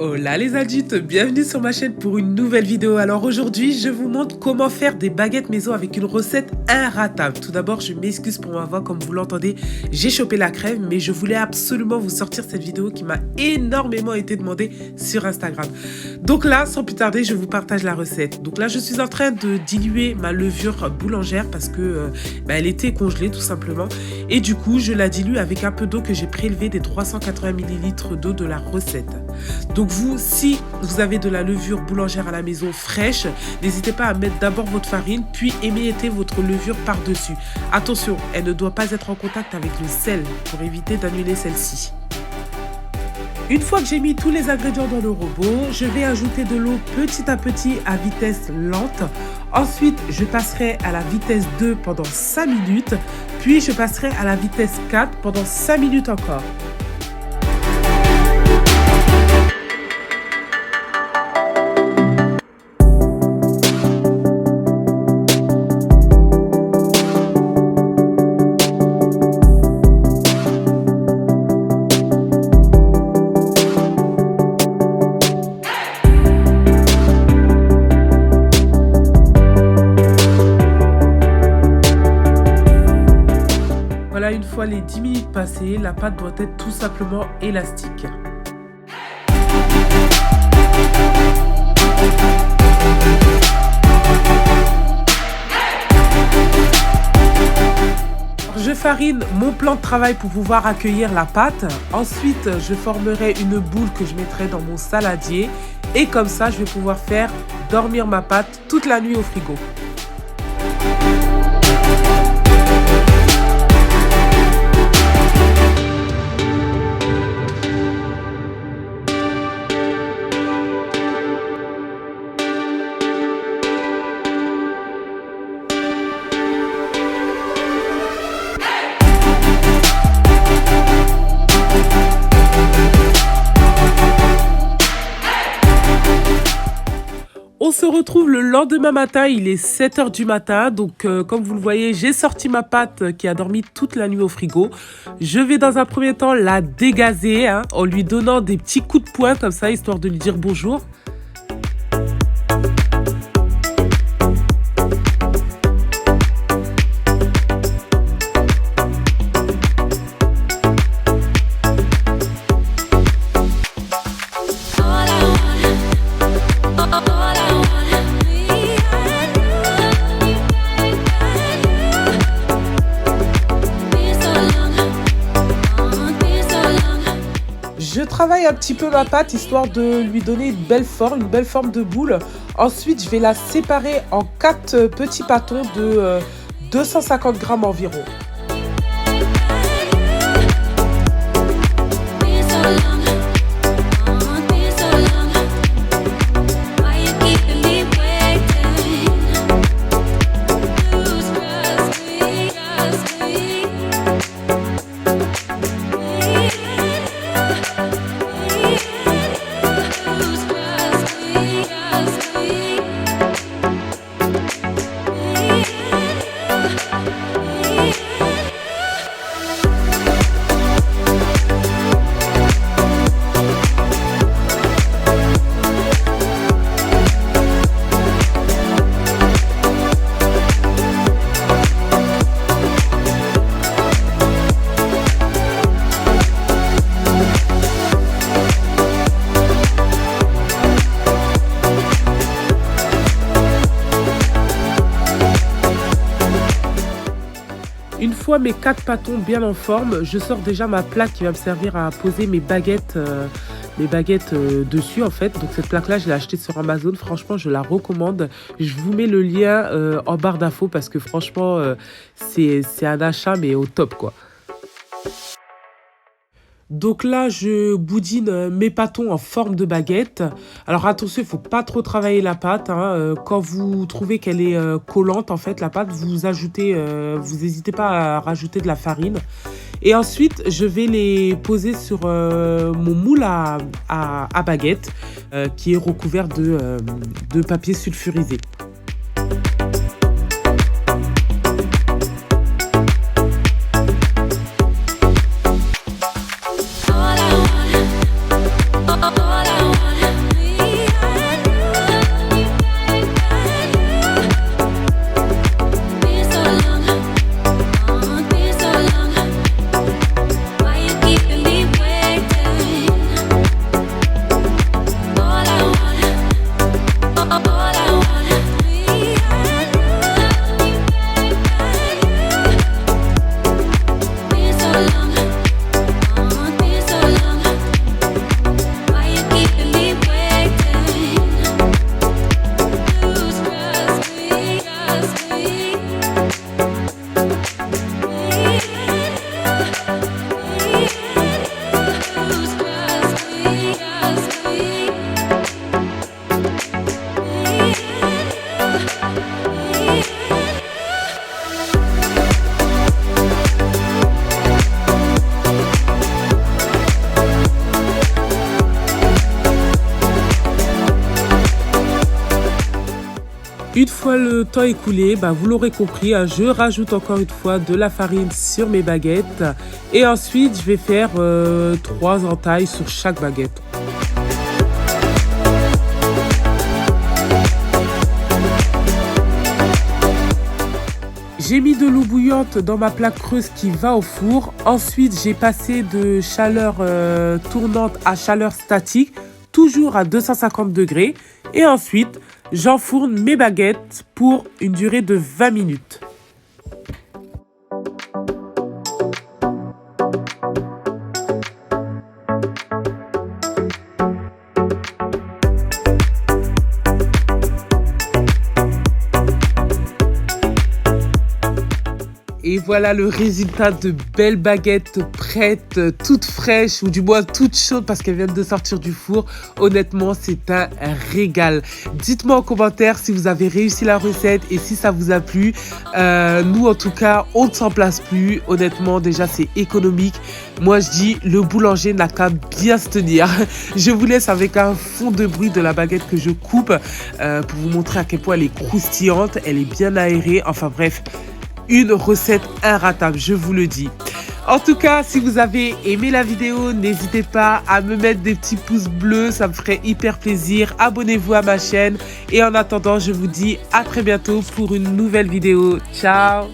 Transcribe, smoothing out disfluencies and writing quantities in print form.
Hola les adultes, bienvenue sur ma chaîne pour une nouvelle vidéo. Alors aujourd'hui, je vous montre comment faire des baguettes maison avec une recette inratable. Tout d'abord, je m'excuse pour ma voix, comme vous l'entendez, j'ai chopé la crève, mais je voulais absolument vous sortir cette vidéo qui m'a énormément été demandée sur Instagram. Donc là, sans plus tarder, je vous partage la recette. Donc là, je suis en train de diluer ma levure boulangère parce que elle était congelée tout simplement. Et du coup, je la dilue avec un peu d'eau que j'ai prélevée des 380 ml d'eau de la recette. Donc vous, si vous avez de la levure boulangère à la maison fraîche, n'hésitez pas à mettre d'abord votre farine, puis émiettez votre levure par-dessus. Attention, elle ne doit pas être en contact avec le sel pour éviter d'annuler celle-ci. Une fois que j'ai mis tous les ingrédients dans le robot, je vais ajouter de l'eau petit à petit à vitesse lente. Ensuite, je passerai à la vitesse 2 pendant 5 minutes, puis je passerai à la vitesse 4 pendant 5 minutes encore. Voilà, une fois les 10 minutes passées, la pâte doit être tout simplement élastique. Je farine mon plan de travail pour pouvoir accueillir la pâte. Ensuite, je formerai une boule que je mettrai dans mon saladier. Et comme ça, je vais pouvoir faire dormir ma pâte toute la nuit au frigo. On se retrouve le lendemain matin, il est 7 h du matin. Donc comme vous le voyez, j'ai sorti ma pâte qui a dormi toute la nuit au frigo. Je vais dans un premier temps la dégazer en lui donnant des petits coups de poing comme ça, histoire de lui dire bonjour. Je travaille un petit peu ma pâte histoire de lui donner une belle forme de boule. Ensuite, je vais la séparer en 4 petits pâtons de 250 grammes environ. Une fois mes 4 pâtons bien en forme, je sors déjà ma plaque qui va me servir à poser mes baguettes dessus en fait. Donc cette plaque là, je l'ai achetée sur Amazon. Franchement, je la recommande. Je vous mets le lien en barre d'infos parce que franchement, c'est un achat mais au top quoi. Donc là, je boudine mes pâtons en forme de baguette. Alors attention, il ne faut pas trop travailler la pâte. Quand vous trouvez qu'elle est collante, en fait, la pâte, vous n'hésitez pas à rajouter de la farine. Et ensuite, je vais les poser sur mon moule à baguette qui est recouvert de papier sulfurisé. All I want Une fois le temps écoulé, vous l'aurez compris, je rajoute encore une fois de la farine sur mes baguettes. Et ensuite, je vais faire 3 entailles sur chaque baguette. J'ai mis de l'eau bouillante dans ma plaque creuse qui va au four. Ensuite, j'ai passé de chaleur tournante à chaleur statique, toujours à 250 degrés. Et ensuite, j'enfourne mes baguettes pour une durée de 20 minutes. Et voilà le résultat de belles baguettes prêtes, toutes fraîches ou du moins toutes chaudes parce qu'elles viennent de sortir du four. Honnêtement, c'est un régal. Dites-moi en commentaire si vous avez réussi la recette et si ça vous a plu. Nous, en tout cas, on ne s'en place plus. Honnêtement, déjà, c'est économique. Moi, je dis, le boulanger n'a qu'à bien se tenir. Je vous laisse avec un fond de bruit de la baguette que je coupe pour vous montrer à quel point elle est croustillante. Elle est bien aérée. Enfin bref, une recette inratable, je vous le dis. En tout cas, si vous avez aimé la vidéo, n'hésitez pas à me mettre des petits pouces bleus, ça me ferait hyper plaisir. Abonnez-vous à ma chaîne et en attendant, je vous dis à très bientôt pour une nouvelle vidéo. Ciao!